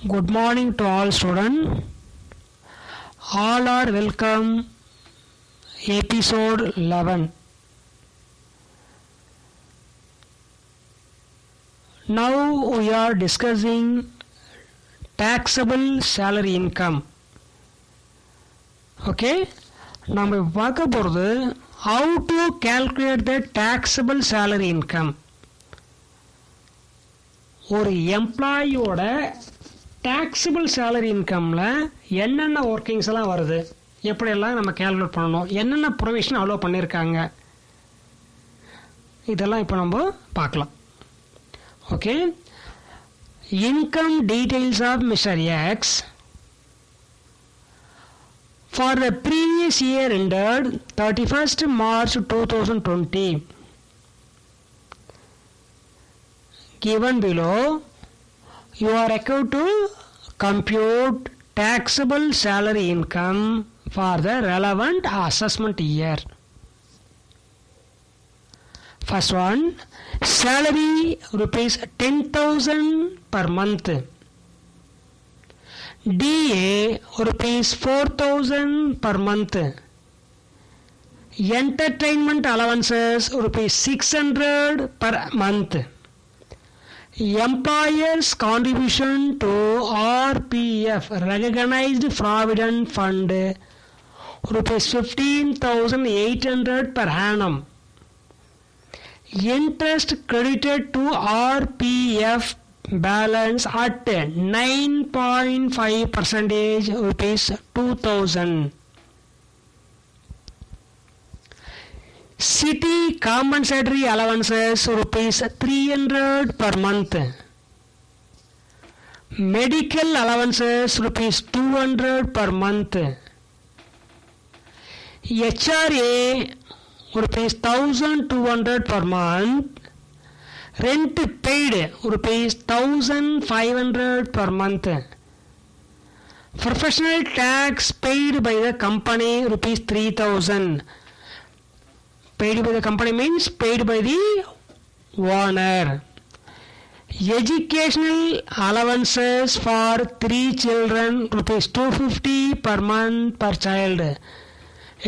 Good morning to all students. All are welcome. Episode 11. Now we are discussing taxable salary income. Okay. நம்ம பார்க்க போகிறது how to calculate the taxable salary income. ஒரு எம்ப்ளாயியோட taxable salary incomeல என்னென்ன workings எல்லாம் வருது, எப்படியெல்லாம் நம்ம கேல்குலேட் பண்ணணும், என்னென்ன ப்ரொவிஷன் அலோவ் பண்ணியிருக்காங்க, இதெல்லாம் இப்போ நம்ம பார்க்கலாம். Okay. Income details of mister X for the previous year ended 31st March 2020 given below, you are required to compute taxable salary income for the relevant assessment year. First one, salary rupees 10,000 per month. DA rupees 4,000 per month. Entertainment allowances rupees 600 per month. Employer's contribution to RPF, Recognized Provident Fund, rupees 15,800 per annum. Interest credited to RPF balance at 9.5%, rupees 2,000. City compensatory allowances rupees 300 per month. Medical allowances rupees 200 per month. HRA rupees 1,200 per month. Rent paid rupees 1,500 per month. Professional tax paid by the company rupees 3,000. Paid by the company means paid by the owner. Educational allowances for 3 children rupees 250 per month per child.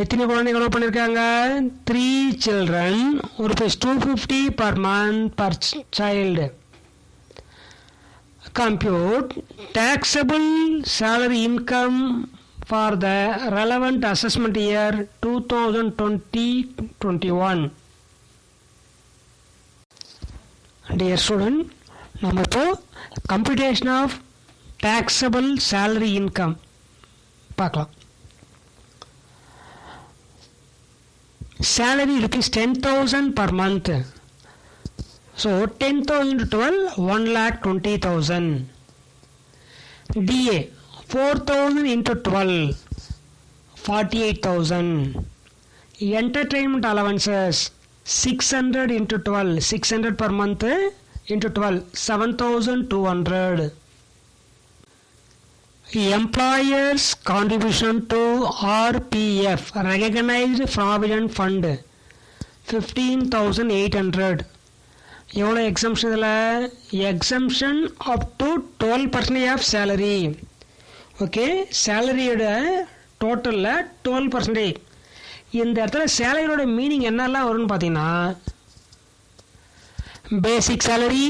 எத்தனை குழந்தைங்க allow பண்ணியிருக்காங்க? 3 children, rupees 250 per month per child. Compute taxable salary income for the relevant assessment year 2020-21. Dear student, நம்ம இப்போ computation of taxable salary income பார்க்கலாம். Salary rupees 10,000 per month. So 10,000 into 12, 1,20,000. DA 4,000 into 12, 48,000. Entertainment allowances 600 into 12, 600 per month into 12, 7,200. Employer's contribution to RPF, Recognized Provident Fund, 15,800. எவ்வளோ exemption இதில்? Exemption up to 12% of salary. Okay. சேலரியோட டோட்டலில் 12%. இந்த இடத்துல சேலரியோட meaning என்னெல்லாம் வரும்னு பார்த்தீங்கன்னா, basic salary,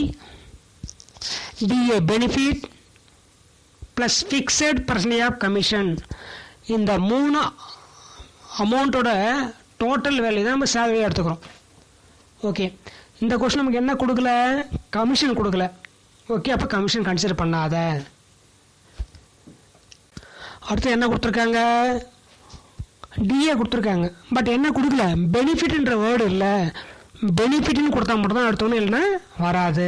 DA benefit plus fixed percentage of commission. இந்த 3 அமௌண்ட்டோட டோட்டல் வேல்யூ தான் நம்ம சேலரியாக எடுத்துக்கிறோம். ஓகே. இந்த கொஸ்டின் நமக்கு என்ன கொடுக்கல? கமிஷன் கொடுக்கல. ஓகே. அப்போ கமிஷன் கன்சிடர் பண்ணாத. அடுத்து என்ன கொடுத்துருக்காங்க? டிஏ கொடுத்துருக்காங்க. பட் என்ன கொடுக்கல? பெனிஃபிட்ன்ற வேர்டு இல்லை. பெனிஃபிட்னு கொடுத்தா மட்டும் தான் எடுத்தோன்னு, இல்லைன்னா வராது.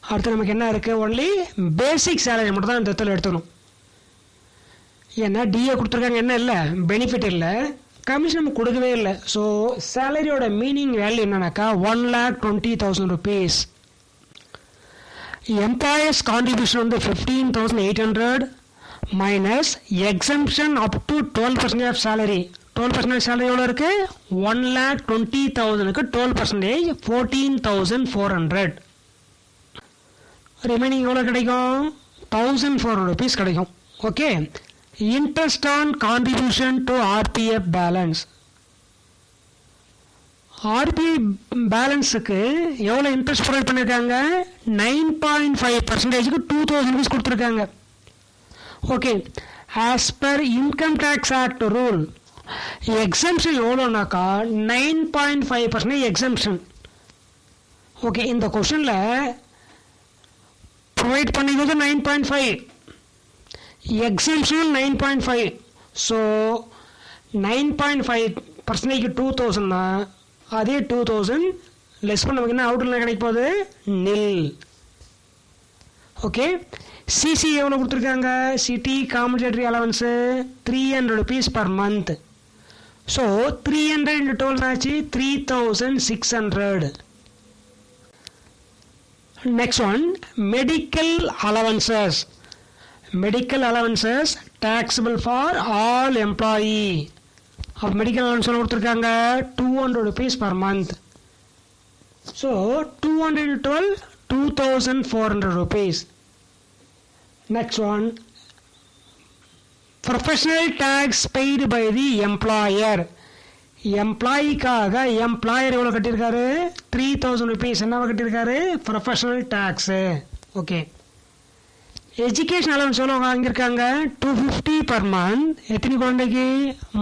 அடுத்து நமக்கு என்ன இருக்குது? ஒன்லி பேசிக் சேலரி மட்டும் தான் இந்த இடத்துல எடுத்துக்கணும். ஏன்னா டிஏ கொடுத்துருக்காங்க, என்ன இல்லை? பெனிஃபிட் இல்லை, கமிஷன் நமக்கு கொடுக்கவே இல்லை. ஸோ சேலரியோட மீனிங் வேல்யூ என்னன்னாக்கா 1,20,000 rupees. எம்ப்ளாயர்ஸ் கான்ட்ரிபியூஷன் வந்து 15,800 minus exemption up to 12% of salary. 12% salary எவ்வளோ இருக்குது? 1,20,000க்கு 12% 14,400. ரிமைனிங் எவ்வளோ கிடைக்கும்? 1400 rupees கிடைக்கும். Okay, interest on contribution to RPF balance. RPF பேலன்ஸுக்கு எவ்வளோ இன்ட்ரெஸ்ட் ப்ரொவைட் பண்ணியிருக்காங்க? 9.5%க்கு 2000 rupees கொடுத்துருக்காங்க. Okay, as per income tax act rule exemption எவ்வளோனாக்கா 9.5% எக்ஸம்ஷன். ஓகே, இந்த கொஷனில் ப்ரொவைட் பண்ணிக்கிறது 9.5, எக்ஸம்ஷன் 9.5. ஸோ 9.5%க்கு 2000 தான். அதே 2000 லெஸ் பண்ண நமக்கு என்ன அவுட்டில் கிடைக்க போகுது? நில். ஓகே, சிசி எவ்வளோ கொடுத்துருக்காங்க? City compensatory allowance 300 rupees per month. So 300 into 12 ஆச்சு 3600. Next one, medical allowances. Medical allowances taxable for all employee. அப்போ மெடிக்கல் அலவன்ஸ் கொடுத்துருக்காங்க 200 rupees per month. So 200 into 12 2400 rupees. Next one, professional tax paid by the employer. எம்ப்ளாயிக்காக employer எவ்வளோ கட்டியிருக்காரு? 3000 rupees. என்னவா கட்டியிருக்காரு? Professional tax. Okay, education allowance எவ்வளோ வாங்கியிருக்காங்க? 250 per month. எத்தனை குழந்தைக்கு?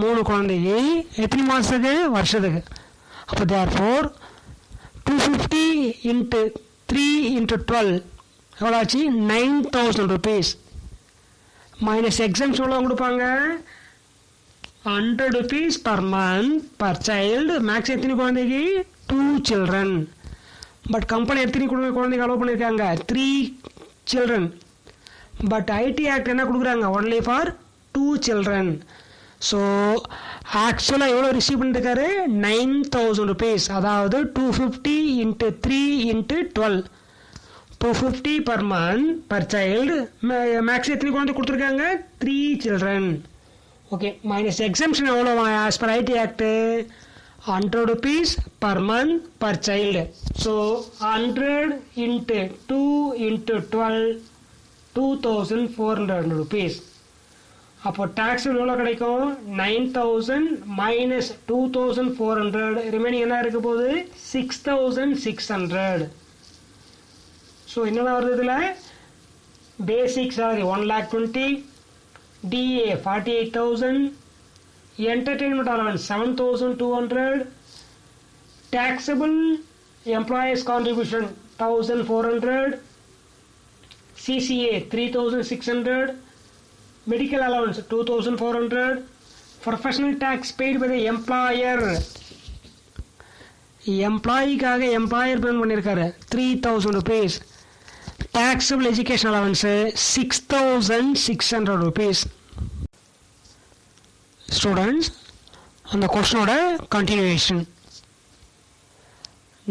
3 குழந்தைக்கு. எத்தனை மாதத்துக்கு? வருஷத்துக்கு. அப்போ தேர்ஃபோர் 250 into 3 into 12 எவ்வளோ ஆச்சு? 9000 rupees. மைனஸ் எக்ஸம்ஷன் எவ்வளோ கொடுப்பாங்க? 100 rupees per month per child. Max எத்தனை குழந்தைக்கு? 2 children. பட் கம்பெனி எத்தனை குழந்தைக்கு அலோவ் பண்ணியிருக்காங்க? 3 children. பட் ஐடி ஆக்ட் என்ன கொடுக்குறாங்க? Only for 2 children. ஸோ ஆக்சுவலாக எவ்வளோ ரிசீவ் பண்ணியிருக்காரு? 9000 rupees. அதாவது 250 into 3 into 12 250 per month per child. Max எத்தனை குழந்தை கொடுத்துருக்காங்க? 3 children. ஓகே, மைனஸ் எக்ஸம்ஷன் எவ்வளோ as per IT act? 100 rupees per month per child. So 100 into 2 into 12 2400 rupees. அப்போ டேக்ஸ் எவ்வளோ கிடைக்கும்? 9000 மைனஸ் 2400, ரிமைனிங் என்ன இருக்க போகுது? 6600. ஸோ என்னென்ன வருது இதில்? Basic salary 1,20,000, DA 48,000, entertainment allowance 7,200, taxable employees contribution 1,400, CCA 3,600, medical allowance 2,400, professional tax paid by the employer. எம்ப்ளாயிக்காக எம்ப்ளாயர் பேமெண்ட் பண்ணியிருக்காரு 3000 rupees. taxable education allowance 6,600 rupees. Students, அந்த கொஸ்டினோட கண்டினியூஷன்.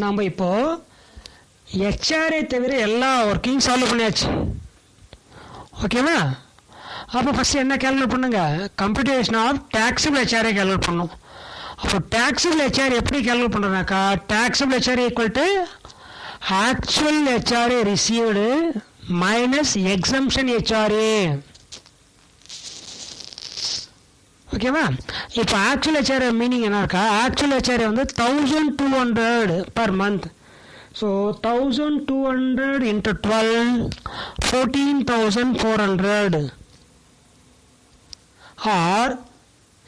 நாம் இப்போ ஹெச்ஆர்ஏ தவிர எல்லா ஒர்க்கையும் சால்வ் பண்ணியாச்சு. ஓகேவா? அப்போ ஃபஸ்ட்டு என்ன கேல்குலேட் பண்ணுங்க? Computation of taxable HRA calculate பண்ணணும். அப்போ டேக்ஸபிள் ஹெச்ஆர்ஏ எப்படி கேல்குலேட் பண்ணுறனாக்கா, taxable HRA equal to actual HRA received minus exemption HRA. ஓகேவா? இப்போ ஆக்சுவல் ஹெச்ஆர்ஏ மீனிங் என்ன இருக்கா? ஆக்சுவல் ஹெச்ஆர்ஏ வந்து 1200 per month. So 1200 into 12 14,400. Or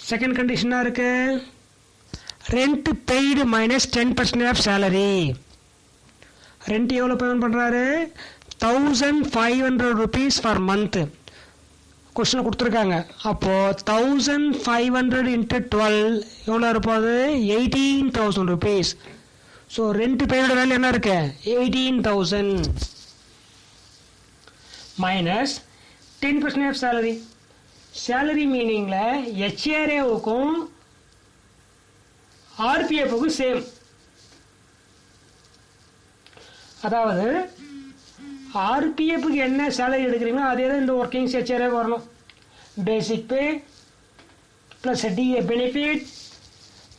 second கண்டிஷனாக இருக்கு, rent paid minus 10% of salary. Rent எவ்வளோ பேமெண்ட் பண்ணுறாரு? 1,500 rupees பர் மந்த்து. கொஸ்டினை கொடுத்துருக்காங்க. அப்போது 1,500 into 12 எவ்வளோ இருப்போது? 18,000 rupees. ஸோ ரெண்ட் பேயோட வேல்யூ என்ன இருக்கு? 18,000 மைனஸ் 10% ஆஃப் சேலரி. சேலரி மீனிங்கில் ஹெச்ஆர்ஏவுக்கும் ஆர்பிஎஃப்க்கும் சேம். அதாவது ஆர்பிஎஃப்க்கு என்ன சேலரி எடுக்கிறீங்களோ அதே தான் இந்த ஒர்க்கிங்ஸ் ஹெச்ஆர்ஏ வரணும். Basic pay plus DA benefit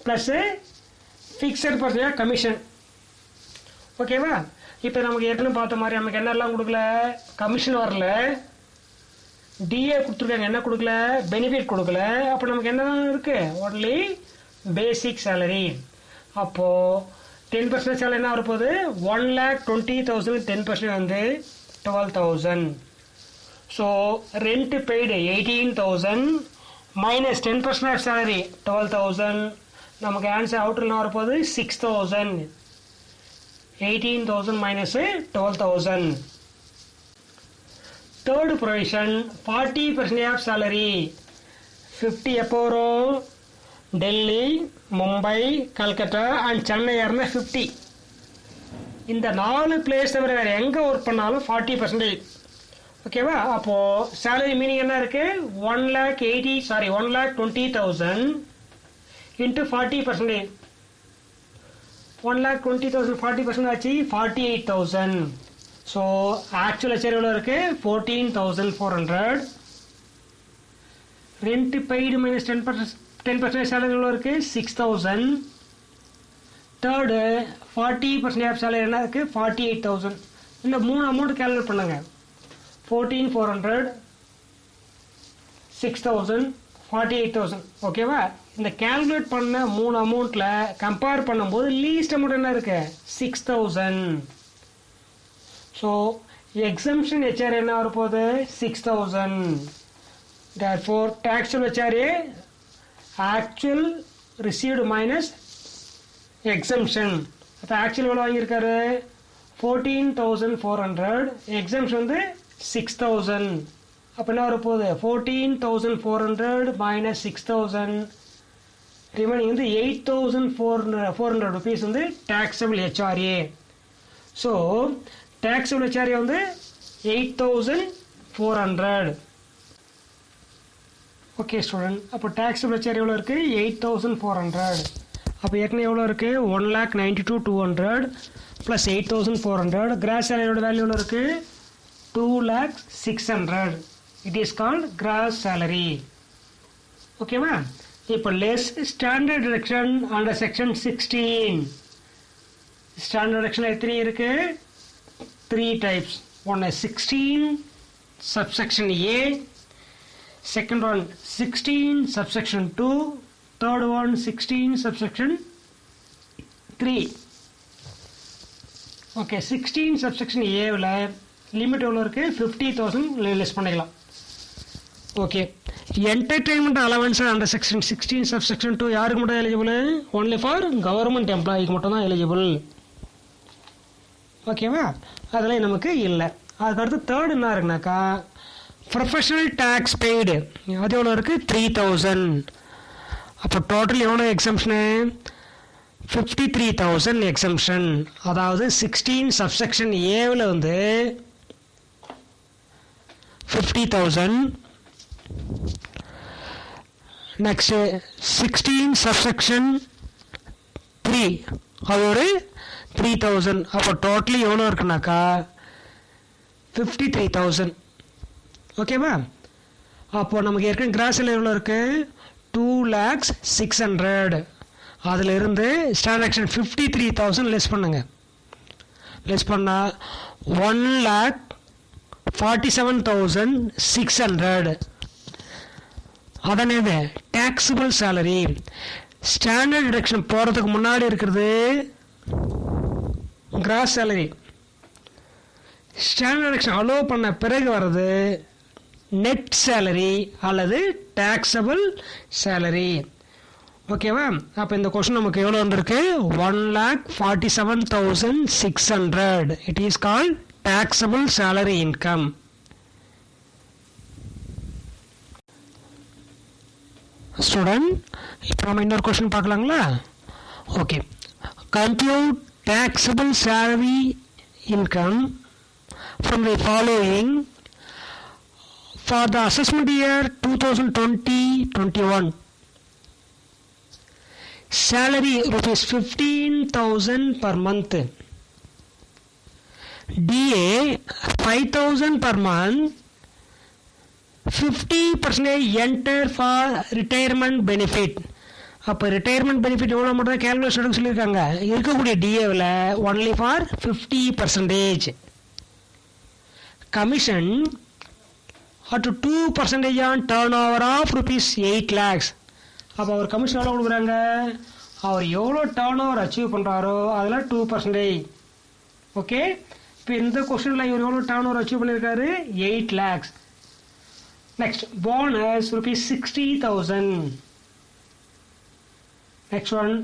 plus fixed percentage commission. ஓகேவா? இப்போ நமக்கு ஏற்கனவே பார்த்த மாதிரி நமக்கு என்னெல்லாம் கொடுக்கல? கமிஷன் வரல, டிஏ கொடுத்துருக்காங்க, என்ன கொடுக்கல, பெனிஃபிட் கொடுக்கல. அப்போ நமக்கு என்ன இருக்கு, ஒன்லி பேசிக் சேலரி. அப்போது 10% சேலரி என்ன வரப்போகுது, 1,20,000 10% வந்து 12,000. So rent paid 18,000 minus 10% of salary 12,000. நமக்கு ஆன்சர் அவுட்டரில் வரப்போகுது 6,000. 18,000 minus 12,000. Third provision, 40% of salary. 50 எப்போ வரும், டெல்லி, மும்பை, கல்கட்டா அண்ட் சென்னை ஏறினா 50. இந்த 4 பிளேஸ் தவிர வேறு எங்கே ஒர்க் பண்ணாலும் 40%. ஓகேவா? அப்போது சேலரி மீனிங் என்ன இருக்குது, 1,20,000 இன்ட்டு 40%. 1,20,000 40% ஆச்சு 48,000. ஸோ ஆக்சுவல் ஹெச்ஆர் எவ்வளோ இருக்குது, 14,400. ரெண்ட் பெய்டு மைனஸ் 10% சேலரி எவ்வளோ இருக்குது, 6,000. தேர்டு 40% ஆஃப் சேலரி என்ன இருக்குது, 48,000. இந்த 3 அமௌண்ட் கேல்குலேட் பண்ணுங்க. 14,400, 6,000, 48,000. ஓகேவா? இந்த கேல்குலேட் பண்ண 3 அமௌண்ட்டில் கம்பேர் பண்ணும்போது லீஸ்ட் அமௌண்ட் என்ன இருக்கு, 6,000. ஸோ எக்ஸம்ஷன் ஹெச்ஆர் என்ன வரப்போகுது, 6,000. therefore taxable HRA actual received minus exemption. அப்போ ஆக்சுவல் எவ்வளோ வாங்கியிருக்காரு, 14,400. எக்ஸம்ஷன் வந்து 6,000. அப்போ என்ன வரப்போகுது, 14,400 minus 6,000. ரிமைனிங் வந்து 8,400 ருபீஸ் வந்து taxable HRA. So taxable HRA வந்து 8,400. ஓகே ஸ்டூடெண்ட், அப்போ taxable HRA எவ்வளோ இருக்குது, 8,400. அப்போ ஏற்கனவே எவ்வளோ இருக்குது, 1,92,200 ப்ளஸ் 8,400. கிராஸ் சேலரியோட வேல்யூ எவ்வளோ இருக்குது, 2,06,000. It is called gross salary. ஓகேவா? இப்போ less standard deduction under section 16. Standard deduction எத்தனை இருக்குது, 3 டைப்ஸ். ஒன்று 16 subsection A, second one 16 subsection 2, third one 16 subsection 3. Okay, 16 subsection ஏவில் லிமிட் எவ்வளோ இருக்குது, 50,000 லெஸ் பண்ணிக்கலாம். Okay, entertainment allowance under section 16 subsection 2 யாருக்கு மட்டும் எலிஜிபிள், ஒன்லி ஃபார் கவர்மெண்ட் எம்ப்ளாயிக்கு மட்டும் தான் எலிஜிபிள். ஓகேவா? அதில் நமக்கு இல்லை. அதுக்கடுத்து தேர்ட் என்ன இருக்குனாக்கா, ப்ரொஃபஷனல் டேக்ஸ் பெய்டு, அது எவ்வளோ இருக்குது, 3,000. அப்போ டோட்டல் எவ்வளோ எக்ஸம்ஷனு, 53,000 எக்ஸம்ஷன். அதாவது 16 சப்செக்ஷன் ஏவில் வந்து 50,000. நெக்ஸ்ட்டு 16 சப்செக்ஷன் 3 அது ஒரு 3,000. அப்போ டோட்டலி எவ்வளோ இருக்குனாக்கா 53,000. ஓகேவா? அப்போது நமக்கு ஏற்கனவே கிராஸில் எவ்வளோ இருக்குது, 2,06,000. அதில் இருந்து ஸ்டாண்டர்ட் 53,000 லெஸ் பண்ணுங்க. லெஸ் பண்ணால் 1,47,600. அதனே டேக்ஸபிள் சேலரி. ஸ்டாண்டர்ட் டிடக்ஷன் போகிறதுக்கு முன்னாடி இருக்கிறது gross salary. Standard deduction allow பண்ண பிறகு வர்றது நெட் சேலரி அல்லது டேக்ஸபிள் சேலரி. ஓகேவா? அப்போ இந்த கொஸ்டின் நமக்கு எவ்வளோ வந்திருக்கு, 1,47,600. It is called taxable salary income. Student, இப்போ நம்ம இன்னொரு கொஸ்டின் பார்க்கலாங்களா? Okay, compute taxable salary income from the following for the assessment year 2020-21. Salary rupees 15,000 per month. DA 5,000 per month. 50% enter for retirement benefit. அப்போ retirement benefit எவ்வளோ மட்டும் தான் calculation சொல்லியிருக்காங்க. இருக்கக்கூடிய டிஏவில் only for 50%. Commission at 2% on turnover of rupees 8 lakhs. அப்போ அவர் commission எவ்வளோ கொடுக்குறாங்க? அவர் எவ்வளோ டர்ன் ஓவர் அச்சீவ் பண்ணுறாரோ அதில் 2%. ஓகே, இப்போ இந்த கொஸ்டினில் இவர் எவ்வளோ டர்ன் ஓவர் அச்சீவ் பண்ணியிருக்காரு? 8 lakhs. Next bonus rupees 60,000. Next one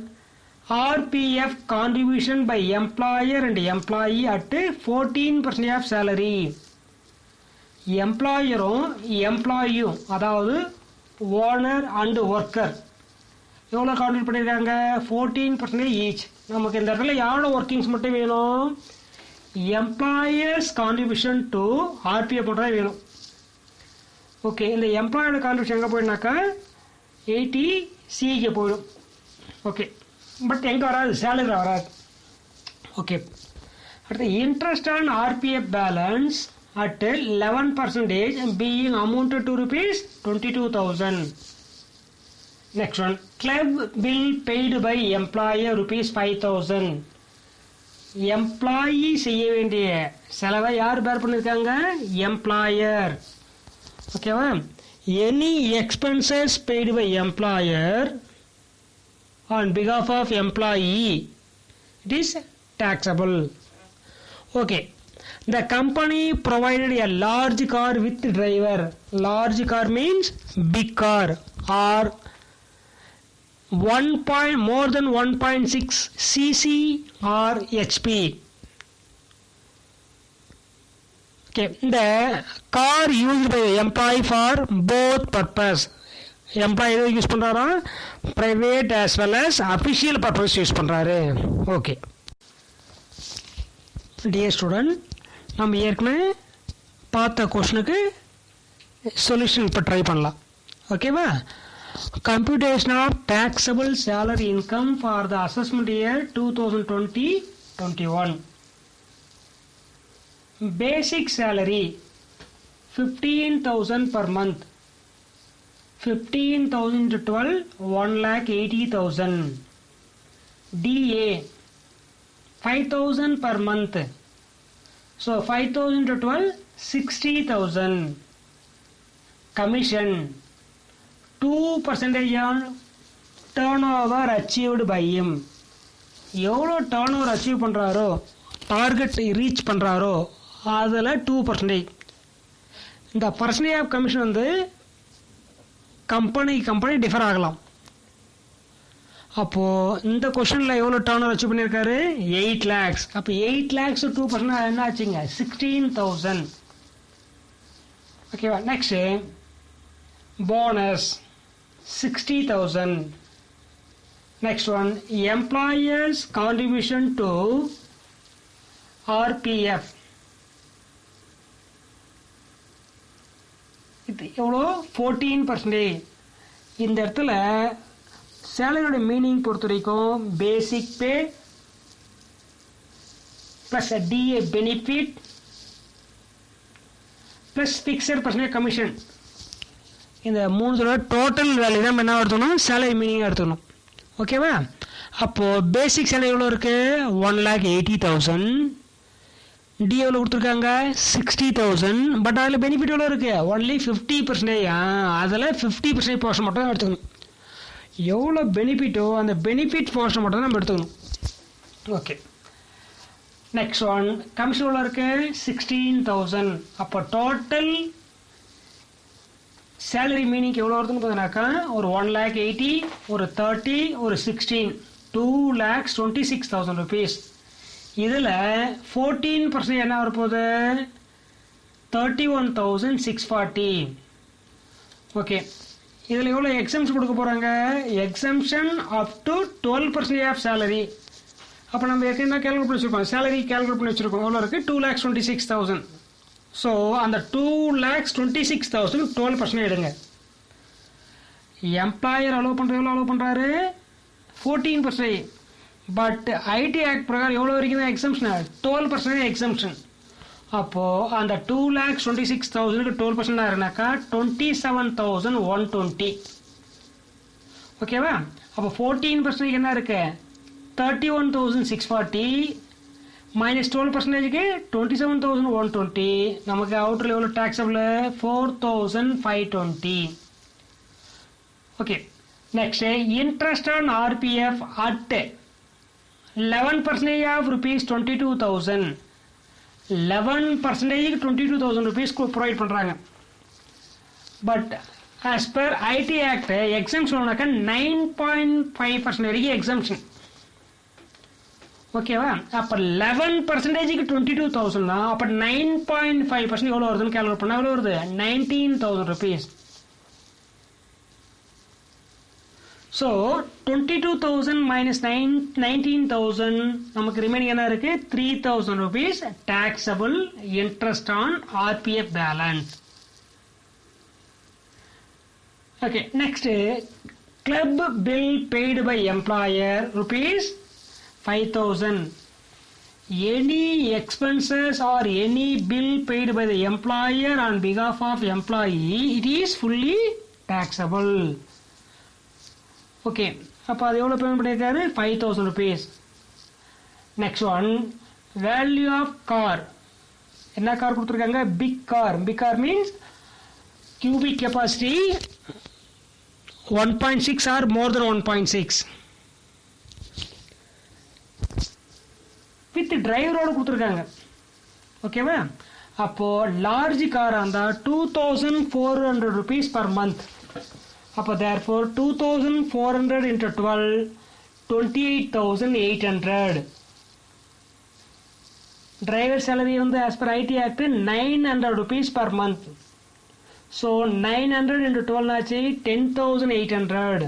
RPF contribution by employer and employee at 14% of salary. எம்ப்ளாயரும் எம்ப்ளாயியும் அதாவது ஓனர் அண்டு ஒர்க்கர் எவ்வளோ கான்ட்ரிபியூட் பண்ணியிருக்காங்க? 14% ஈச். நமக்கு இந்த இடத்துல யாரோட ஒர்க்கிங்ஸ் மட்டும் வேணும்? எம்ப்ளாயர்ஸ் கான்ட்ரிபியூஷன் டு ஆர்பிஎஃப் மட்டும் தான் வேணும். ஓகே, இந்த எம்ப்ளாயோட கான்ட்ரிபியூஷன் எங்கே போயிடுனாக்கா 80 சிக்கு போயிடும். ஓகே, பட் எங்கே வராது? சேலரி வராது. ஓகே, அடுத்து interest on RPF balance at 11% being amounted to rupees 22,000. Next one, club bill paid by employer rupees 5,000. Employee செய்ய வேண்டிய செலவை யார் பேர் பண்ணியிருக்காங்க? எம்ப்ளாயர். ஓகேவா? Any expenses paid by employer on behalf of employee, it is taxable. Okay, the company provided a large car with driver. Large car means big car or more than 1.6 cc or hp. Okay, the car used by the employee for both purpose. Employee எதுவும் use பண்ணுறாரா? Private as well as official purpose use பண்ணுறாரு. Okay dear student, நம்ம ஏற்கனவே பார்த்த கொஷனுக்கு solution இப்போ try பண்ணலாம். ஓகேவா? Computation of taxable salary income for the assessment year 2020-21. பேசிக் சேலரி 15,000 per month. 15,000 into 12, 1,80,000. DA 5,000 per month. So 5,000 into 12, 60,000. Commission 2% on turnover achieved by him. எவ்வளோ turnover achieve பண்ணுறாரோ, டார்கெட் ரீச் பண்ணுறாரோ அதில் 2%. இந்த பர்சன்டேஜ் ஆஃப் கமிஷன் வந்து company differ ஆகலாம். அப்போது இந்த கொஷனில் எவ்வளோ டர்ன் ஓவர் அச்சீவ் பண்ணியிருக்காரு? 8 lakhs. அப்போ 8 lakhs 2% என்ன ஆச்சுங்க? 16,000. ஓகேவா? Next bonus 60,000. Next one employer's contribution to RPF. இது எவ்வளோ? 14%. இந்த இடத்துல சேலரியோட மீனிங் பொறுத்த வரைக்கும் basic pay plus DA benefit plus fixed percentage commission, இந்த மூணுத்தோட டோட்டல் வேல்யூ தான் என்ன எடுத்துக்கணும்? சேலரி மீனிங்காக எடுத்துக்கணும். ஓகேவா? அப்போது பேசிக் சேலரி எவ்வளோ இருக்குது? 1,80,000. டி எவ்வளோ கொடுத்துருக்காங்க? 60,000. பட் அதில் பெனிஃபிட் எவ்வளோ இருக்குது? ஒன்லி 50%. அதில் 50% போர்ஷன் மட்டும் தான் எடுத்துக்கணும். எவ்வளோ பெனிஃபிட்டோ அந்த பெனிஃபிட் போர்ஷன் மட்டும் தான் நம்ம எடுத்துக்கணும். ஓகே, நெக்ஸ்ட் ஒன் கமிஷன் எவ்வளோ இருக்குது? 16,000. அப்போ டோட்டல் சேலரி மீனிங் எவ்வளோ வருதுன்னு பார்த்தீங்கன்னாக்கா ஒரு 1,80,000, ஒரு 30, ஒரு 16, 2,26,000 rupees. இதில் 14% என்ன வரப்போகுது? 31,640. ஓகே, இதில் எவ்வளோ எக்ஸம்ஷன் கொடுக்க போகிறாங்க? Exemption up to 12% of salary. அப்போ நம்ம ஏற்கனவே கேல்குலேட் பண்ணி வச்சுருக்கோம், சேலரி கேல்குலேட் பண்ணி வச்சுருக்கோம். எவ்வளோ இருக்குது? 2,26,000. ஸோ அந்த 2,26,000 12% எடுங்க. எம்ப்ளாயர் அலோவ் பண்ணுறது எவ்வளோ அலோவ் பண்ணுறாரு? 14%. பட் ஐடி ஆக்ட் பிரகாரம் எவ்வளோ வரைக்கும் தான் எக்ஸம்ஷன்? 12% எக்ஸம்ஷன். அப்போது அந்த 2,26,000க்கு 12% இருந்தாக்கா 27,120. ஓகேவா? அப்போ 14% என்ன இருக்கு? 31,640 மைனஸ் 12%க்கு 27,120. நமக்கு அவுட்டரில் எவ்வளோ taxable 4,520. Okay, next interest on RPF at 11% of rupees 22,000. 11%க்கு 22,000 rupees ப்ரொவைட் பண்ணுறாங்க. But as per IT Act exemption 9.5% வரைக்கும் எக்ஸம்ஷன். ஓகேவா? அப்போ 11%க்கு 22,000 தான். அப்போ 9.5% எவ்வளோ வருதுன்னு கேல்குலேட் பண்ணால் எவ்வளோ வருது? 19,000 rupees. ஸோ 22,000 மைனஸ் 19,000 நமக்கு ரிமைனிங் என்ன இருக்கு? 3,000 rupees taxable interest on RPF balance. Okay, next club bill paid by employer rupees 5,000. Any expenses or any bill paid by the employer on behalf of employee, it is fully taxable. Okay, அப்போ அது எவ்வளோ payment பண்ணியிருக்காரு? 5,000 rupees. Next one, value of car. என்ன car கொடுத்துருக்காங்க? Big car. Big car means cubic capacity 1.6 or more than 1.6 with டிரைவரோடு கொடுத்துருக்காங்க. ஓகேவா? அப்போ லார்ஜ் காராக இருந்தால் 2,400 rupees per month. அப்போ therefore 2,400 into 12 28,800. டிரைவர் சேலரி வந்து as per IT Act 900 rupees per month. So 900 into 12 ஆச்சு 10,800.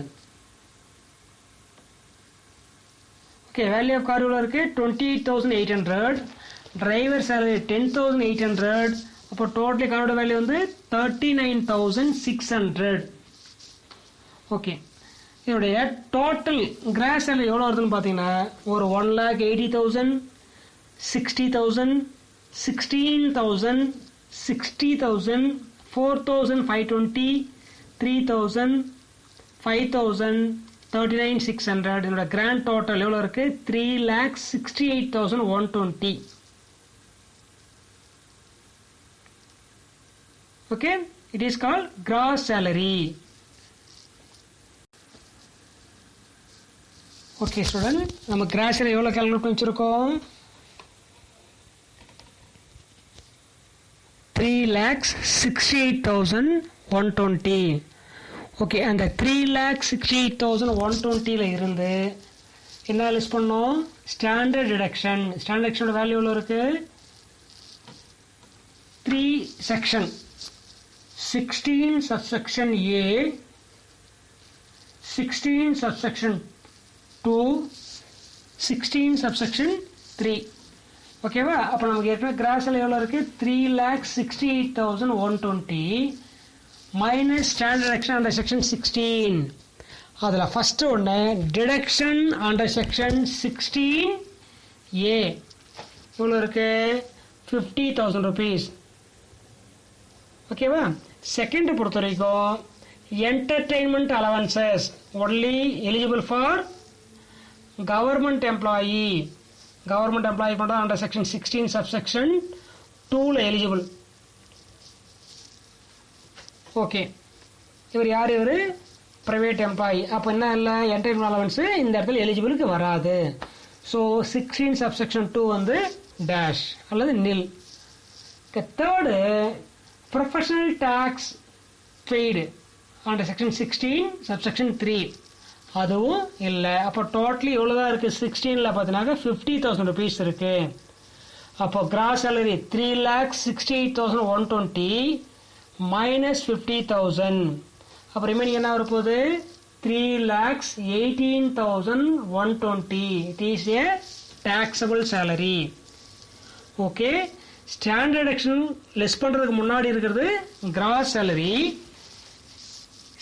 ஓகே, வேல்யூ ஆஃப் கார் எவ்வளோ இருக்கு? 28,800. Driver salary 10,800. அப்போ டோட்டலி காரோட வேல்யூ வந்து 39,600. ஓகே, இதனுடைய டோட்டல் கிராஸ் சேலரி எவ்வளோ வருதுன்னு பார்த்தீங்கன்னா ஒரு 1,80,000, 60,000, 16,000, 60,000, 4,520, 3,000, 5,000, 39,600. இதோட கிராண்ட் டோட்டல் எவ்வளோ இருக்கு? 3,68,120. Okay, it is called gross salary. Okay student, நம்ம கிராஸ் சேலரி எவ்வளோ கால்குலேட் பண்ணி வச்சிருக்கோம்? 3,68,120. ஓகே, அந்த 3,68,120 இருந்து என்ன லிஸ்ட் பண்ணோம்? Standard deduction. ஸ்டாண்டர்ட் டிடக்ஷனோட வேல்யூ எவ்வளோ இருக்கு? 3 section 16 subsection A, 16 subsection 2, 16 subsection 3. ஓகேவா? அப்போ நமக்கு ஏற்கனவே கிராஸில் எவ்வளோ இருக்குது? 3,68,120 minus standard deduction under section 16. அதில் ஃபஸ்ட்டு ஒன்று டிடக்ஷன் அண்டர் செக்ஷன் 16A எவ்வளோ இருக்குது? 50,000 rupees. ஓகேவா? செகண்ட் பொறுத்த வரைக்கும் entertainment allowances only eligible for government employee. Government employee பண்ணுறது அண்டர் செக்ஷன் 16 சப்செக்ஷன் 2ல எலிஜிபிள். ஓகே, இவர் யார்? இவர் ப்ரைவேட் எம்ப்ளாயி. அப்போ என்ன இல்லை? என்டர்டெயின்மெண்ட் அலவன்ஸு இந்த இடத்துல எலிஜிபிளுக்கு வராது. ஸோ 16 சப்செக்ஷன் 2 வந்து டேஷ் அல்லது nil. Third professional tax paid under section 16 subsection 3 அதுவும் இல்லை. அப்போ டோட்டலி எவ்வளோதான் இருக்குது? 16ல் பார்த்தீங்கன்னா 50,000 rupees இருக்குது. அப்போ கிராஸ் சேலரி 3,68,120 மைனஸ் 50,000. அப்போ ரிமைனிங் என்ன வரப்போகுது? 3,18,120. It is a taxable salary. Okay, standard deduction less பண்ணுறதுக்கு முன்னாடி இருக்கிறது கிராஸ் சேலரி.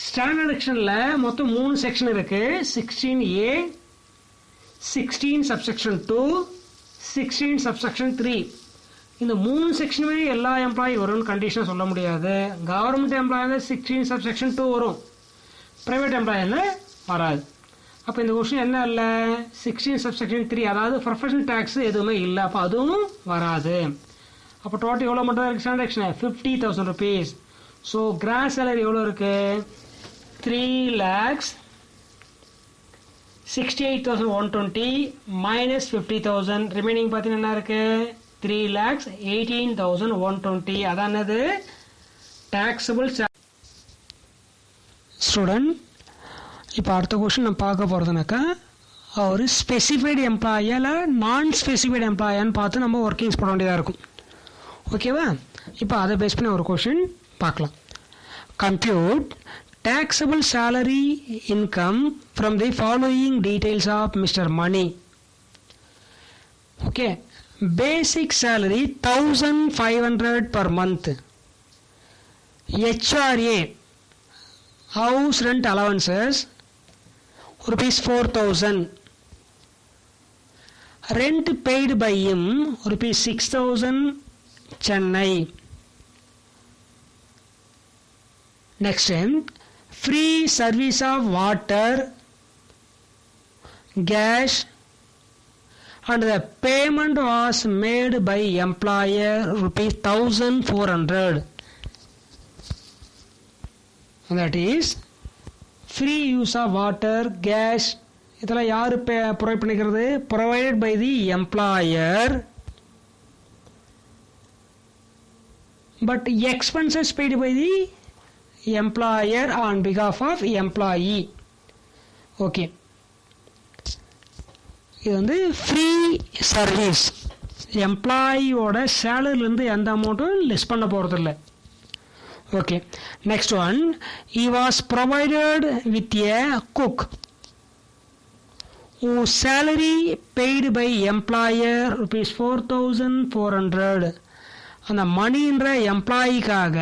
ஸ்டாண்டர்ட் டிடக்ஷனில் மொத்தம் 3 செக்ஷன் இருக்குது. 16A, 16 subsection 2, 16 subsection 3. இந்த 3 செக்ஷனுமே எல்லா எம்ப்ளாயி வரும்னு கண்டிஷனாக சொல்ல முடியாது. கவர்மெண்ட் எம்ப்ளாயில் 16 சப்செக்ஷன் 2 வரும், ப்ரைவேட் எம்ப்ளாயில் வராது. அப்போ இந்த கொஸ்டின் என்ன இல்லை 16 சப்செக்ஷன் 3 அதாவது ப்ரொஃபஷனல் டேக்ஸ் எதுவுமே இல்லை, அப்போ அதுவும் வராது. அப்போ டோட்டல் எவ்வளோ மட்டும் இருக்குது transaction 50,000 rupees. So cross salary எவ்வளோ இருக்குது 3,68,120 மைனஸ் 50,000 ரிமைனிங் பார்த்தீங்கன்னா என்ன இருக்குது 3,18,120. அதானது டேக்ஸபிள். ஸ்டூடெண்ட் இப்போ அடுத்த கொஸ்டின் நம்ம பார்க்க போகிறதுனாக்கா ஒரு ஸ்பெசிஃபைடு எம்ப்ளாயா இல்லை நான் ஸ்பெசிஃபைடு எம்ப்ளாயான்னு பார்த்து நம்ம ஒர்க்கிங்ஸ் போட வேண்டியதாக இருக்கும். ஓகேவா? இப்போ அதை பேஸ் பண்ணி ஒரு கொஸ்டின் பார்க்கலாம். Compute taxable salary income from the following details of Mr. Money. Okay, basic salary 1,500 per month. HRA house rent allowances rupees 4,000. Rent paid by him rupees 6,000 Chennai. Next time, free service of water, gas, and the payment was made by employer rupees 1,400. And that is free use of water, gas. இதெல்லாம் யாரு provide பண்ணிக்கிறது? provided by the employer, but expenses paid by the employer on behalf of employee. Okay, இது வந்து free service. எம்ப்ளாயியோட சேலரிலேருந்து எந்த அமௌண்ட்டும் less பண்ண போகிறதில்ல. Okay, next one, he was provided with a cook whose salary paid by employer rupees 4,400. அந்த மணின்ற எம்ப்ளாயிக்காக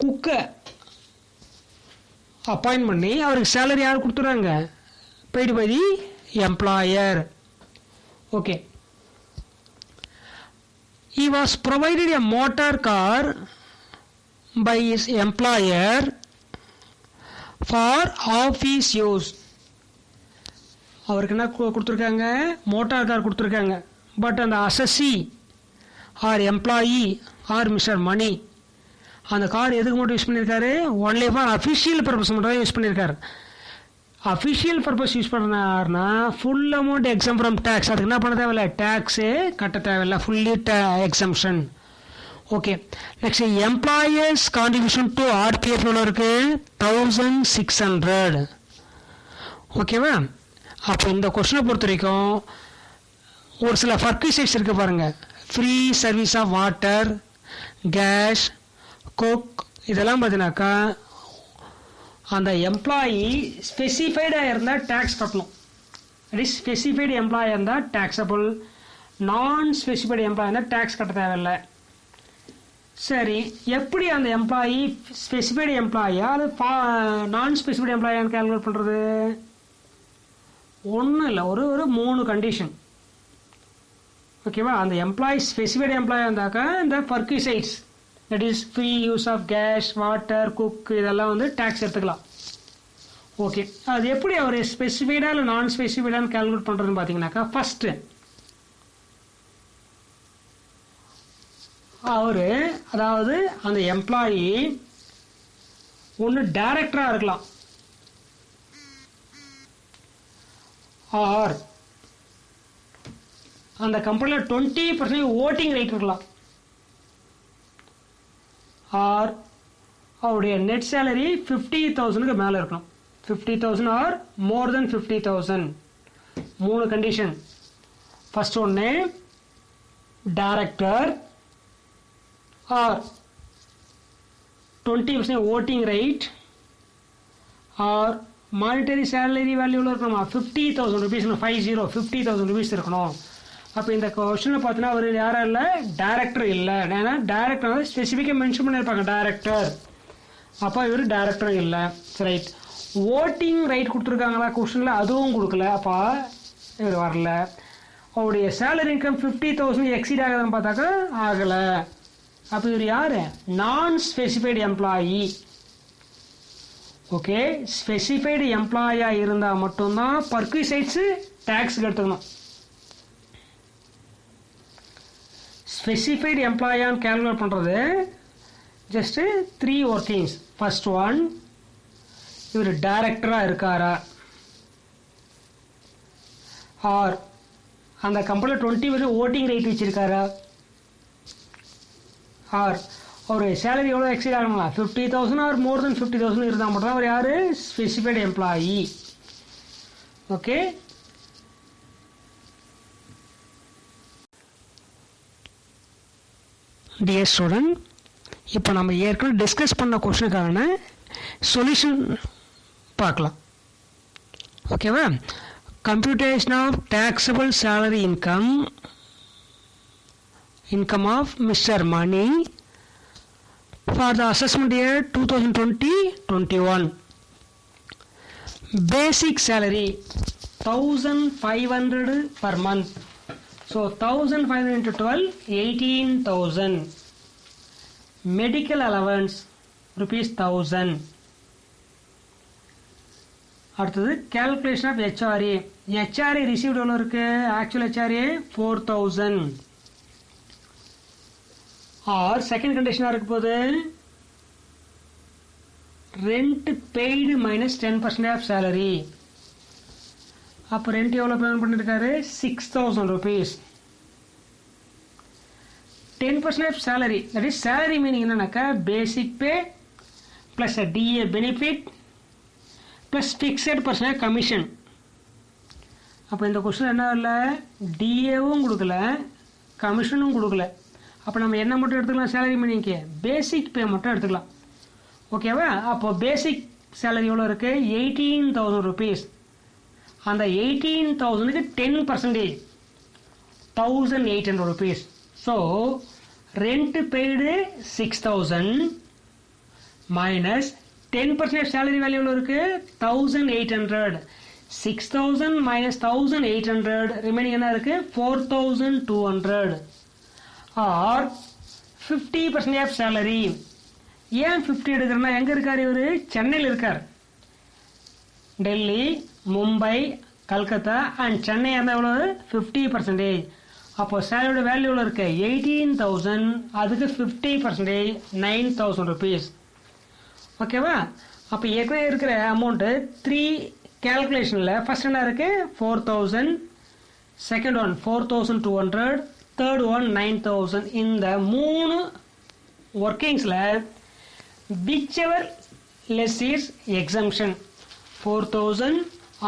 குக்கை appoint பண்ணி அவருக்கு salary யார் கொடுத்துறாங்க? Paid by the employer. Okay, he was provided a motor car by his employer for office use. அவருக்கு என்ன கொடுத்துருக்காங்க? Motor car கொடுத்துருக்காங்க. But அந்த assessee or employee or Mister Mani அந்த கார் எதுக்கு மட்டும் யூஸ் பண்ணியிருக்காரு? ஒன்லி ஃபார் அஃபிஷியல் பர்பஸ் மட்டும் தான் யூஸ் பண்ணியிருக்காரு. அஃபிஷியல் பர்பஸ் யூஸ் பண்ணாருன்னா full amount exempt from tax. அதுக்கு என்ன பண்ண தேவையில்லை? டேக்ஸே கட்ட தேவையில்லை, fully exemption. Okay, next employers contribution to RPF எவ்வளோ இருக்குது? 1,600. ஓகேவா? அப்போ இந்த கொஸ்டினை பொறுத்த வரைக்கும் ஒரு சில ஃபர்கிசைட்ஸ் இருக்குது பாருங்கள். Free service of water, gas, cook, இதெல்லாம் பார்த்தீங்கன்னாக்கா அந்த எம்ப்ளாயி ஸ்பெசிஃபைடாக இருந்தால் டேக்ஸ் கட்டணும். இட் இஸ் ஸ்பெசிஃபைடு எம்ப்ளாயாக இருந்தால் டேக்ஸபிள். நான் ஸ்பெசிஃபைடு எம்ப்ளாய் இருந்தால் டேக்ஸ் கட்ட தேவையில்லை. சரி, எப்படி அந்த எம்ப்ளாயி ஸ்பெசிஃபைடு எம்ப்ளாயா அது நான் ஸ்பெசிஃபைடு எம்ப்ளாயான்னு கால்குலேட் பண்ணுறது? ஒன்றும் இல்லை, ஒரு 3 கண்டிஷன். ஓகேவா? அந்த எம்ப்ளாயி ஸ்பெசிஃபைடு எம்ப்ளாயாக இருந்தாக்கா இந்த perquisites, that is free use of gas, water, cook, இதெல்லாம் வந்து டேக்ஸ் எடுத்துக்கலாம். ஓகே, அது எப்படி அவர் ஸ்பெசிஃபைடாக இல்லை நான் ஸ்பெசிஃபைடான்னு கால்குலேட் பண்ணுறதுன்னு பார்த்தீங்கன்னாக்கா, ஃபஸ்ட்டு அவர் அதாவது அந்த எம்ப்ளாயி ஒன்று டைரக்டராக இருக்கலாம், ஆர் அந்த கம்பெனியில் 20% ஓட்டிங் ரைட் இருக்கலாம், ஆர் அவருடைய நெட் சேலரி 50,000க்கு மேலே இருக்கணும். 50,000 or more than 50,000. 3 condition. First ஒன்று director, or 20% voting right, or monetary salary வேல்யூவில் இருக்கணுமா 50,000 rupees, 50,000 rupees இருக்கணும். அப்போ இந்த கொஸ்டினில் பார்த்தீங்கன்னா அவர் யாரும் இல்லை, டைரக்டர் இல்லை. ஏன்னா டைரக்டர் வந்து ஸ்பெசிஃபிக்காக மென்ஷன் பண்ணியிருப்பாங்க டைரக்டர், அப்போ இவர் டைரக்டரும் இல்லை. ரைட், ஓட்டிங் ரைட் கொடுத்துருக்காங்களா கொஸ்டினில்? அதுவும் கொடுக்கல, அப்போ இவர் வரல. அவருடைய சேலரி இன்கம் 50,000 எக்ஸீட் ஆகுதுன்னு பார்த்தாக்கா ஆகலை. அப்போ இவர் யார்? நான் ஸ்பெசிஃபைடு எம்ப்ளாயி. ஓகே, ஸ்பெசிஃபைடு எம்ப்ளாயாக இருந்தால் மட்டும்தான் பர்க்விசைட்ஸு டேக்ஸுக்கு எடுத்துக்கணும். ஸ்பெசிஃபைடு எம்ப்ளாயான்னு கேல்குலேட் பண்ணுறது ஜஸ்ட்டு 3 ஒர்க்கிங்ஸ். ஃபர்ஸ்ட் ஒன், இவர் டைரக்டராக இருக்காரா, ஆர் அந்த கம்பெனியில் 20% ஓட்டிங் ரைட் வச்சுருக்காரா, ஆர் ஒரு சேலரி எவ்வளோ எக்ஸைட் ஆகணுங்களா 50,000 ஆர் மோர் தென் 50,000 இருந்தால் மட்டும்தான் அவர் யார் specified employee. Okay, dear student, இப்போ நம்ம ஏற்கனவே டிஸ்கஸ் பண்ண கொஸ்டினுக்கான சொல்யூஷன் பார்க்கலாம். ஓகேவா? Computation of taxable salary income of Mr. Mani for the assessment year 2020-21. Basic salary 1,500 per month. So 1,500 into 12, 18,000. Medical allowance rupees 1,000. அடுத்தது calculation of HRA. HRA received எவ்வளோ இருக்கு? Actual HRA 4,000. ஆர் செகண்ட் கண்டிஷனாக இருக்க போது rent paid minus 10% of salary. அப்போ rent எவ்வளோ payment பண்ணியிருக்காரு? 6,000 rupees. 10% of salary, that is salary meaning என்னன்னாக்கா basic pay plus DA benefit plus fixed percent commission. அப்போ இந்த கொஸ்டின் என்ன இல்லை, டிஏவும் கொடுக்கல கமிஷனும் கொடுக்கல. அப்போ நம்ம என்ன மட்டும் எடுத்துக்கலாம் சேலரி மீனிங்க்கு? பேசிக் பே மட்டும் எடுத்துக்கலாம். ஓகேவா? அப்போ பேசிக் சேலரி எவ்வளோ இருக்குது? 18,000 rupees. அந்த 18,000க்கு 10% 1,800 rupees. So rent paid 6,000 minus 10% salary value எவ்வளோ இருக்குது? 1,800. 6,000 minus 1,800 ரிமைனிங் என்ன இருக்குது? 4,200. Or 50% of salary. ஏன் 50 எடுக்கிறனா, எங்கே இருக்கார் இவர்? சென்னையில் இருக்கார். டெல்லி, மும்பை, கல்கத்தா அண்ட் சென்னை இருந்தால் எவ்வளோ? 50%. அப்போ சேலரியோட வேல்யூ எவ்வளோ இருக்கு? 18,000. அதுக்கு 50% 9,000 rupees. ஓகேவா? அப்போ ஏற்கனவே இருக்கிற அமௌண்ட்டு 3 கேல்குலேஷனில் ஃபர்ஸ்ட் என்ன இருக்குது? 4,000, செகண்ட் ஒன் 4,200, தேர்ட் ஒன் 9,000. இந்த 3 ஒர்க்கிங்ஸில் whichever less is exemption 4,000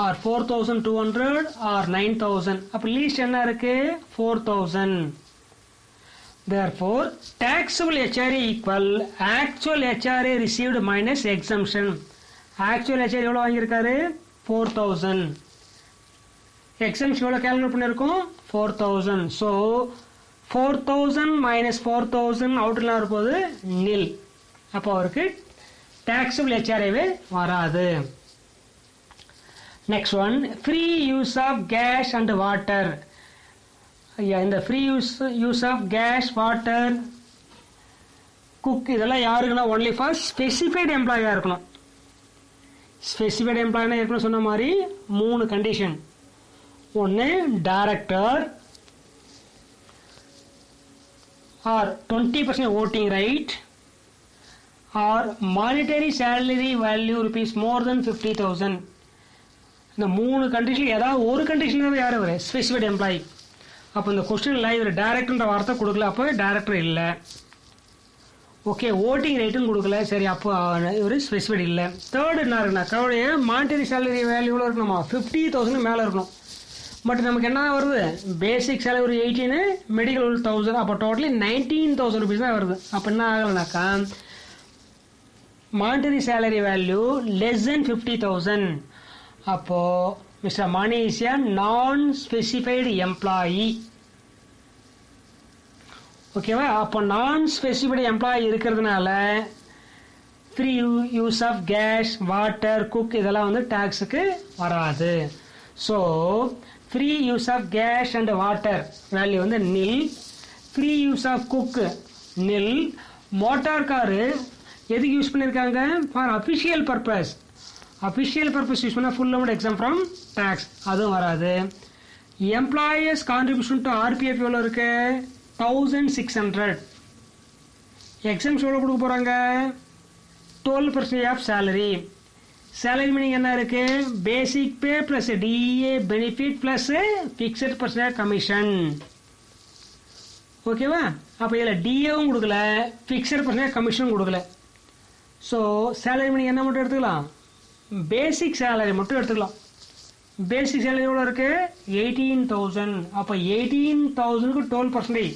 or 4,200 or 9,000. அப்போ லீஸ்ட் என்ன இருக்குது? 4,000. Therefore, taxable HRA equal actual HRA received minus exemption. Actual HRA எவ்வளோ வாங்கியிருக்காரு? 4,000. Exemption எவ்வளோ calculate பண்ணியிருக்கோம்? 4,000. So 4,000 minus 4,000 அவுட்டில் இருப்போது nil. அப்போ அவருக்கு taxable HRAவே வராது. Next one, free use of gas and water. இந்த free use of gas, water, cook இதெல்லாம் யாருக்குன்னா ஒன்லி ஃபார் ஸ்பெசிஃபைடு எம்ப்ளாயாக இருக்கணும். ஸ்பெசிஃபைடு எம்ப்ளாய்னா ஏற்கனவே சொன்ன மாதிரி 3 கண்டிஷன். ஒன்று director or 20% voting right or monetary salary value rupees more than 50,000. இந்த 3 கண்டிஷன் ஏதாவது ஒரு கண்டிஷன் யார் வர ஸ்பெசிஃபைடு எம்ப்ளாயி. அப்போ இந்த கொஸ்டினில் இவர் டைரக்டர்ன்ற வார்த்தை கொடுக்கல, அப்போ டைரக்டர் இல்லை. ஓகே, ஓட்டிங் ரேட்டும் கொடுக்கல, சரி அப்போ இவர் ஸ்பெசிஃபைடு இல்லை. தேர்டு என்ன இருக்குன்னா கவுடைய மானிட்டரி சேலரி வேல்யூ இருக்கணுமா 50,000 மேலே இருக்கணும். பட் நமக்கு என்ன வருது? பேசிக் சேலரி ஒரு 18, மெடிக்கல் ஒரு 1,000, அப்போ டோட்டலி 19,000 rupees தான் வருது. அப்போ என்ன ஆகலைனாக்கா monetary salary value less than 50,000. அப்போது Mister Mani is a non-specified employee. ஓகேவா? அப்போ non-specified employee இருக்கிறதுனால free use of gas, water, cook இதெல்லாம் வந்து டேக்ஸுக்கு வராது. So free use of gas and water value வந்து nil. Free use of cook nil. Motor car எதுக்கு யூஸ் பண்ணியிருக்காங்க? For official purpose. Official purpose use பண்ணால் full amount exempt from tax, அதுவும் வராது. எம்ப்ளாயர்ஸ் கான்ட்ரிபியூஷன் டு ஆர்பிஎஃப் எவ்வளோ இருக்கு? 1600. Exams எவ்வளோ கொடுக்க போகிறாங்க? 12% ஆஃப் சேலரி. சேலரி மீனிங் என்ன இருக்கு? Basic pay plus DA benefit plus fixed percentage commission. ஓகேவா? அப்போ இதில் டிஏவும் கொடுக்கல, ஃபிக்ஸட் பர்சன்டேஜ் கமிஷனும் கொடுக்கல. ஸோ சேலரி மீனிங் என்ன மட்டும் எடுத்துக்கலாம்? பேசிக் சேலரி மட்டும் எடுத்துக்கலாம். பேசிக் சேலரி எவ்வளோ இருக்கு? 18,000. அப்போ 18,000க்கு 12%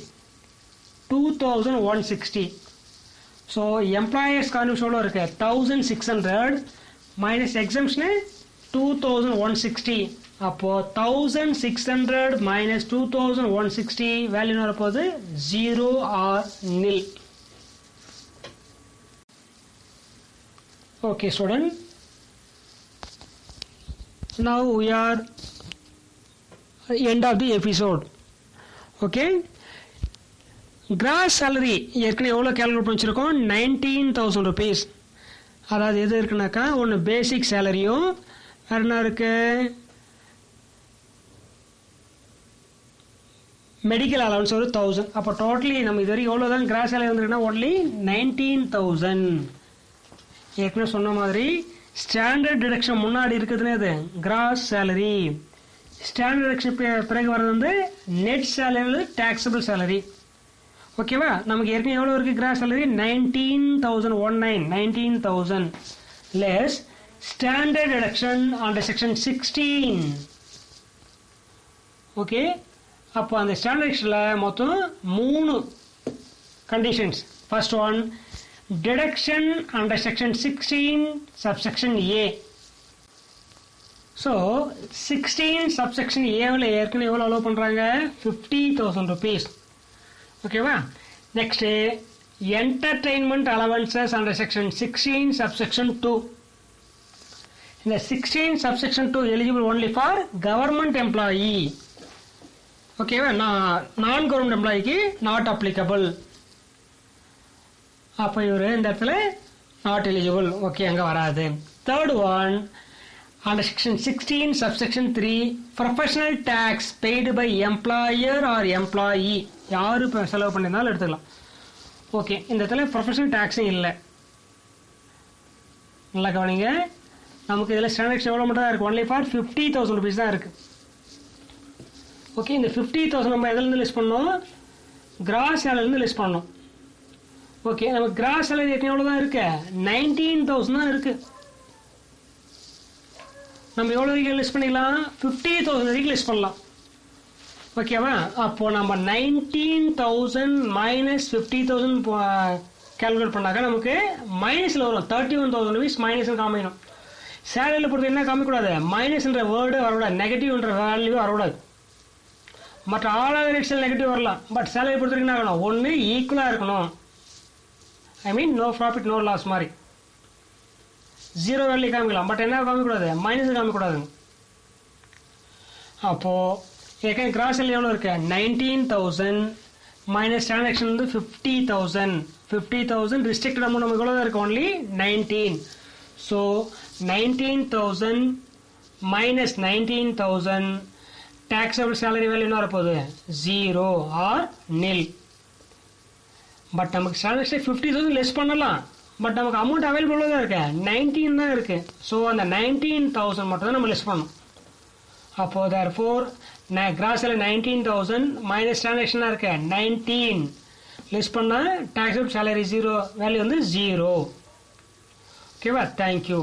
2,160. ஸோ எம்ப்ளாயர்ஸ் கான்ட்ரிபியூஷன் எவ்வளோ இருக்கு? 1,600 மைனஸ் எக்ஸம்ஷனு 2,160. அப்போ 1,600 மைனஸ் 2,160 வேல்யூ வரப்போகுது 0 or nil. Okay student, now we are end of the episode. Okay, gross salary ஏற்கனவே எவ்வளோ கேல்குலேட் பண்ணிச்சிருக்கோம்? 19,000 rupees. அதாவது எது இருக்குனாக்கா, ஒன்று பேசிக் சேலரியும் வேறு என்ன இருக்கு? மெடிக்கல் அலவன்ஸ் ஒரு 1000. அப்போ டோட்டலி நம்ம இது வரைக்கும் எவ்வளோ தான் கிராஸ் சேலரி வந்துருக்குன்னா ஒன்லி 19,000. ஏற்கனவே சொன்ன மாதிரி ஸ்டாண்டர்ட் டிடக்ஷன் முன்னாடி இருக்குதுன்னு அது கிராஸ் சேலரி. ஸ்டாண்டர்ட் டிடக்ஷன் பிறகு வர்றது வந்து நெட் சேலரி, டாக்ஸபிள் சேலரி. ஓகேவா? நமக்கு ஏற்கனவே எவ்வளோ இருக்குது gross salary? 19,000 less standard deduction under section 16. Okay, அப்போ அந்த ஸ்டாண்டர்ட் டிடக்ஷனில் மொத்தம் 3 conditions. First one, deduction under section 16 subsection A. So 16 subsection A will ஏற்கனவே எவ்வளோ அலோவ் பண்ணுறாங்க? 50,000 rupees. ஓகேவா? Next entertainment allowances under section 16 subsection 2. இந்த 16 subsection 2 eligible only for government employee. ஓகேவா? நான் கவர்மெண்ட் எம்ப்ளாயிக்கு நாட் அப்ளிகபிள். அப்போ இவர் இந்த இடத்துல நாட் எலிஜிபிள். ஓகே, அங்கே வராது. Third one, under section 16 subsection 3 professional tax paid by employer or employee. யார் இப்போ செலவு பண்ணியிருந்தாலும் எடுத்துக்கலாம். ஓகே, இந்த இடத்துல ப்ரொஃபஷனல் டேக்ஸும் இல்லை. நல்லா கவனிங்க, நமக்கு இதில் ஸ்டாண்டர்ட் எவ்வளோ மட்டும் தான் இருக்குது? ஒன்லி ஃபார் 50,000 rupees தான் இருக்குது. ஓகே, இந்த 50,000 நம்ம எதுலேருந்து லிஸ்ட் பண்ணோம்? கிராஸ் சேலரிலேருந்து லிஸ்ட் பண்ணோம். ஓகே, நமக்கு கிராஸ் சேலரி எவ்வளோ தான் இருக்கு? 19,000 தான் இருக்கு. நம்ம எவ்வளோ வரைக்கும் லிஸ்ட் பண்ணிக்கலாம்? 50,000 வரைக்கும் லிஸ்ட் பண்ணலாம். ஓகேவா? அப்போ நம்ம 19,000 மைனஸ் 50,000 கேல்குலேட் பண்ணாக்க நமக்கு மைனஸில் வரும். 31,000 rupees மைனஸ் காமிக்கணும். சேலரியில் பொறுத்து என்ன காமிக்கூடாது? மைனஸ்ன்ற வேர்டு வரக்கூடாது, நெகட்டிவ்ன்ற வேல்யூ வரக்கூடாது. மற்ற ஆல் அதர் ரேட்ஸில் நெகட்டிவ் வரலாம், பட் சேலரி பொறுத்த வரைக்கும் என்ன ஆகணும்? ஒன்று ஈக்குவலாக இருக்கணும். ஐ மீன் நோ ப்ராஃபிட் நோ லாஸ் மாதிரி 0 வேல்யூ காமிக்கலாம், பட் என்ன காமிக்கூடாது? மைனஸ் காமிக்கூடாது. அப்போது ஏற்கனவே கிராஸ் சேலரி எவ்வளோ இருக்கு? 19,000 மைனஸ் டிரான்சாக்ஷன் வந்து 50,000. 50,000 ரிஸ்ட்ரிக்டட் அமௌண்ட் நமக்கு எவ்வளோ தான் இருக்குது? Only 19. So 19,000 minus 19,000 taxable salary value என்ன வரப்போகுது? 0 or nil. பட் நமக்கு சேலரி 50,000 லெஸ் பண்ணலாம், பட் நமக்கு அமௌண்ட் அவைலபிள் தான் இருக்கு, 19 தான் இருக்கு. ஸோ அந்த 19,000 மட்டும் தான் நம்ம லெஸ் பண்ணணும். அப்போ therefore கிராஸ் சேலரி 19,000 மைனஸ் டிரான்சாக்ஷனாக இருக்கு 19 லெஸ் பண்ணால் taxable salary 0 வேல்யூ வந்து 0. ஓகேவா? தேங்க்யூ.